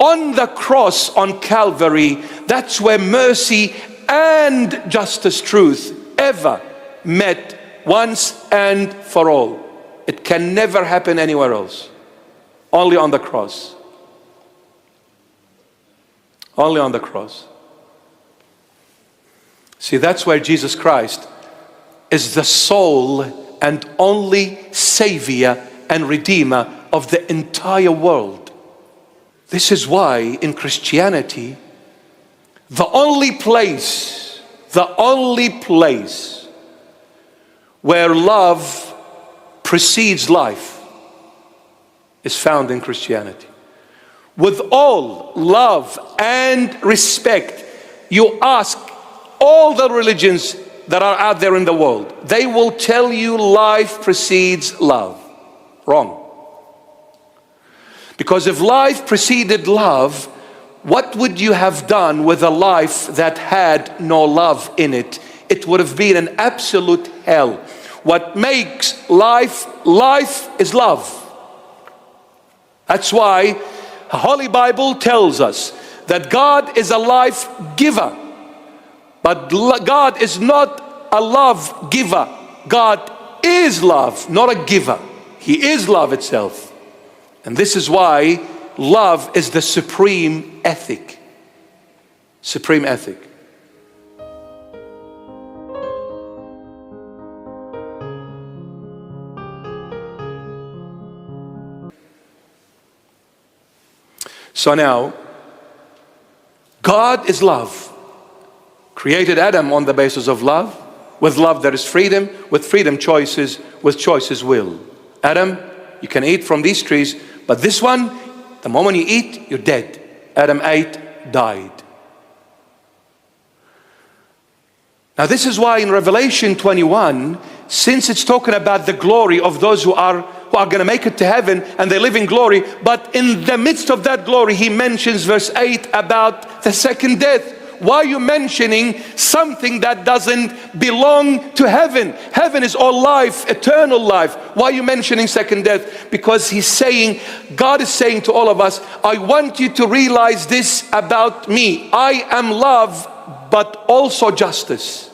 on the cross on Calvary, that's where mercy and justice, truth, ever met once and for all. It can never happen anywhere else. Only on the cross. Only on the cross. See, that's where Jesus Christ is the sole and only Savior and Redeemer of the entire world. This is why in Christianity, the only place where love precedes life is found in Christianity. With all love and respect, you ask all the religions that are out there in the world, they will tell you life precedes love. Wrong. Because if life preceded love, what would you have done with a life that had no love in it? It would have been an absolute hell. What makes life, life is love. That's why the Holy Bible tells us that God is a life giver. But God is not a love giver. God is love, not a giver. He is love itself. And this is why love is the supreme ethic. Supreme ethic. So now, God is love. Created Adam on the basis of love. With love there is freedom. With freedom choices. With choices will. Adam, you can eat from these trees, but this one, the moment you eat, you're dead. Adam ate, died. Now this is why in Revelation 21, since it's talking about the glory of those who are going to make it to heaven and they live in glory, but in the midst of that glory, he mentions verse 8 about the second death. Why are you mentioning something that doesn't belong to heaven? Heaven is all life, eternal life. Why are you mentioning second death? Because he's saying, God is saying to all of us, I want you to realize this about me. I am love, but also justice.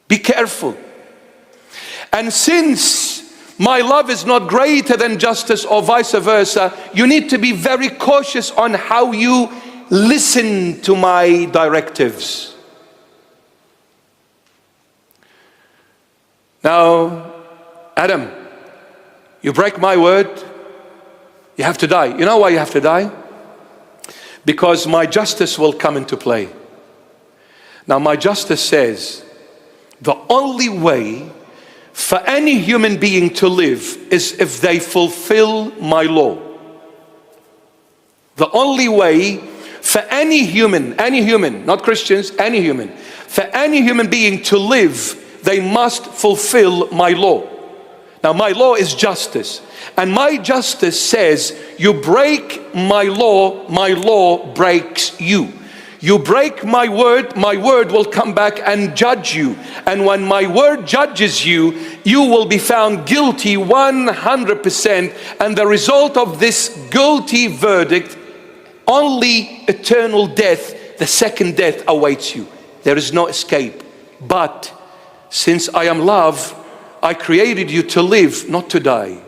Be careful. And since my love is not greater than justice or vice versa, you need to be very cautious on how you listen to my directives. Now, Adam, you break my word, you have to die. You know why you have to die? Because my justice will come into play. Now, my justice says the only way for any human being to live is if they fulfill my law. The only way for any human, not Christians, any human, for any human being to live, they must fulfill my law. Now my law is justice. And my justice says, you break my law breaks you. You break my word will come back and judge you. And when my word judges you, you will be found guilty 100%. And the result of this guilty verdict, only eternal death, the second death awaits you. There is no escape. But since I am love, I created you to live, not to die.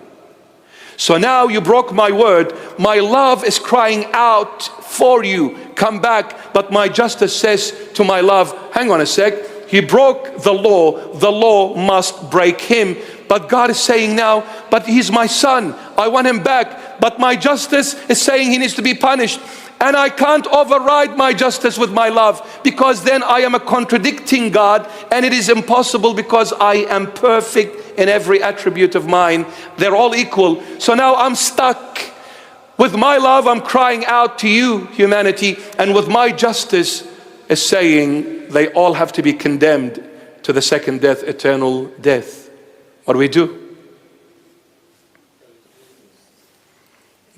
So now you broke my word. My love is crying out for you. Come back. But my justice says to my love, hang on a sec. He broke the law. The law must break him. But God is saying now, but he's my son. I want him back. But my justice is saying he needs to be punished. And I can't override my justice with my love, because then I am a contradicting God, and it is impossible because I am perfect in every attribute of mine. They're all equal. So now I'm stuck. With my love, I'm crying out to you, humanity, and with my justice is saying they all have to be condemned to the second death, eternal death. What do we do?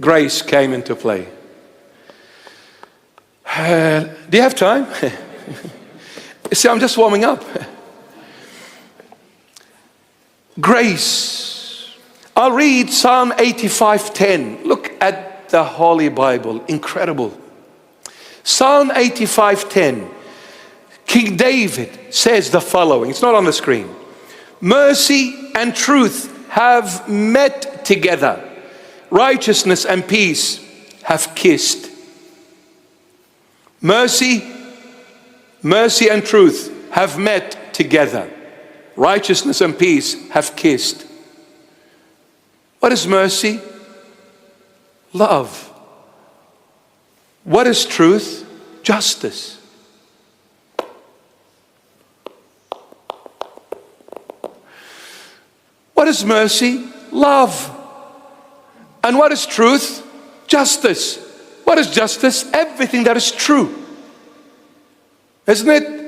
Grace came into play. Do you have time? See, I'm just warming up. Grace. I'll read Psalm 85:10. Look at the Holy Bible. Incredible. Psalm 85:10. King David says the following. It's not on the screen. Mercy and truth have met together. Righteousness and peace have kissed. Mercy and truth have met together. Righteousness and peace have kissed. What is mercy? Love. What is truth? Justice. What is mercy? Love. And what is truth? Justice. What is justice? Everything that is true. Isn't it?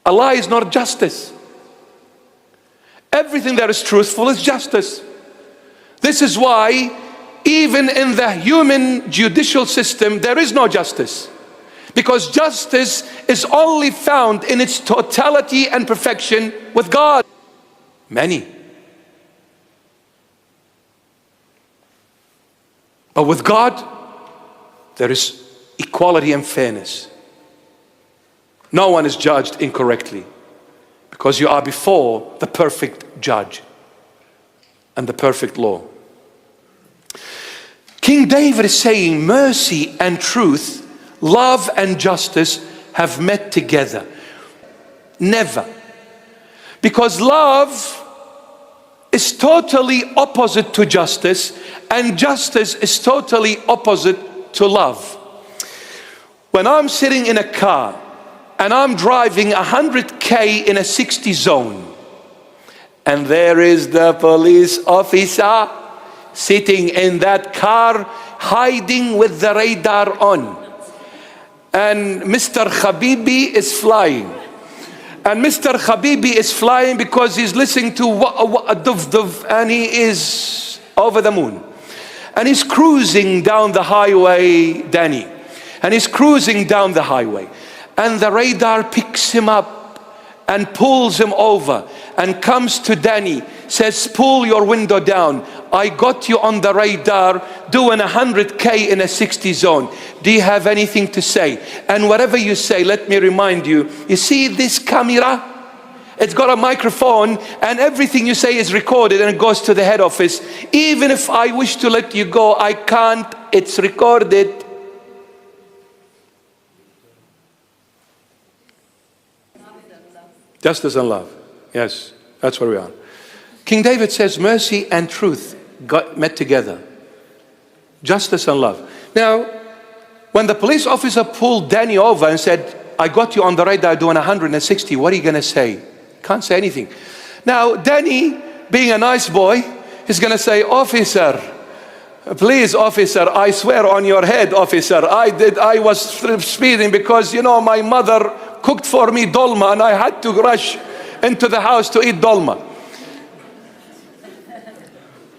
A lie is not justice. Everything that is truthful is justice. This is why even in the human judicial system there is no justice. Because justice is only found in its totality and perfection with God. Many. But with God, there is equality and fairness. No one is judged incorrectly because you are before the perfect judge and the perfect law. King David is saying mercy and truth, love and justice have met together. Never. Because love is totally opposite to justice, and justice is totally opposite to love. When I'm sitting in a car and I'm driving 100k in a 60 zone, and there is the police officer sitting in that car hiding with the radar on, and Mr. Habibi is flying, and Mr. Habibi is flying because he's listening to Duf Duf, and he is over the moon, and he's cruising down the highway, Danny, and he's cruising down the highway, and the radar picks him up and pulls him over and comes to Danny, says, pull your window down, I got you on the radar doing 100k in a 60 zone. Do you have anything to say? And whatever you say, let me remind you, you see this camera? It's got a microphone, and everything you say is recorded and it goes to the head office. Even if I wish to let you go, I can't. It's recorded. Justice and love. Yes, that's where we are. King David says mercy and truth got met together. Justice and love. Now, when the police officer pulled Danny over and said, I got you on the radar doing 160, what are you going to say? Can't say anything. Now, Danny, being a nice boy, is going to say, officer, please, officer, I swear on your head, officer, I was speeding because, you know, my mother cooked for me dolma and I had to rush into the house to eat dolma.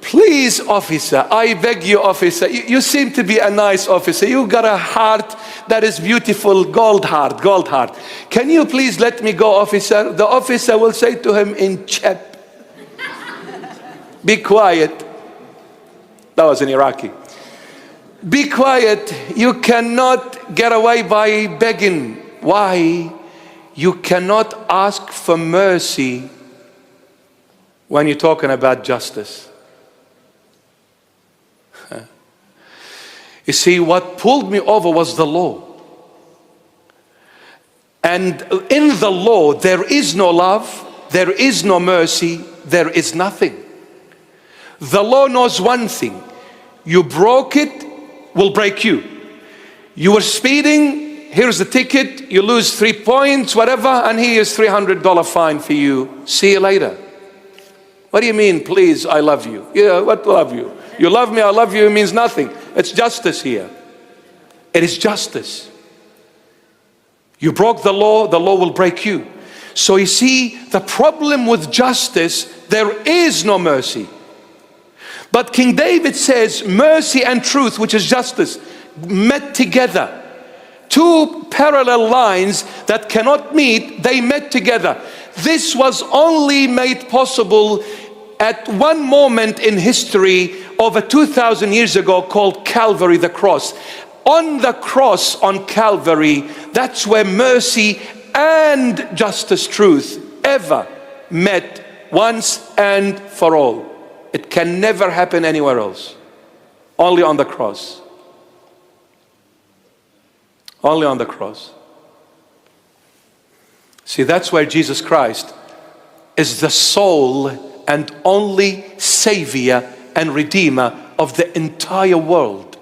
Please, officer, I beg you, officer, you seem to be a nice officer. You got a heart that is beautiful, gold heart. Can you please let me go, officer? The officer will say to him in Chep, be quiet. That was an Iraqi. Be quiet. You cannot get away by begging. Why? You cannot ask for mercy when you're talking about justice. You see, what pulled me over was the law. And in the law, there is no love, there is no mercy, there is nothing. The law knows one thing. You broke it, will break you. You were speeding, here's the ticket, you lose 3 points, whatever, and here's $300 fine for you. See you later. What do you mean, please, I love you? Yeah, what love you? You love me, I love you, it means nothing. It's justice here. It is justice. You broke the law will break you. So you see, the problem with justice, there is no mercy. But King David says mercy and truth, which is justice, met together. Two parallel lines that cannot meet, they met together. This was only made possible at one moment in history over 2,000 years ago called Calvary, the cross. On the cross, on Calvary, that's where mercy and justice, truth, ever met once and for all. It can never happen anywhere else. Only on the cross. Only on the cross. See, that's where Jesus Christ is the sole and only Savior and Redeemer of the entire world.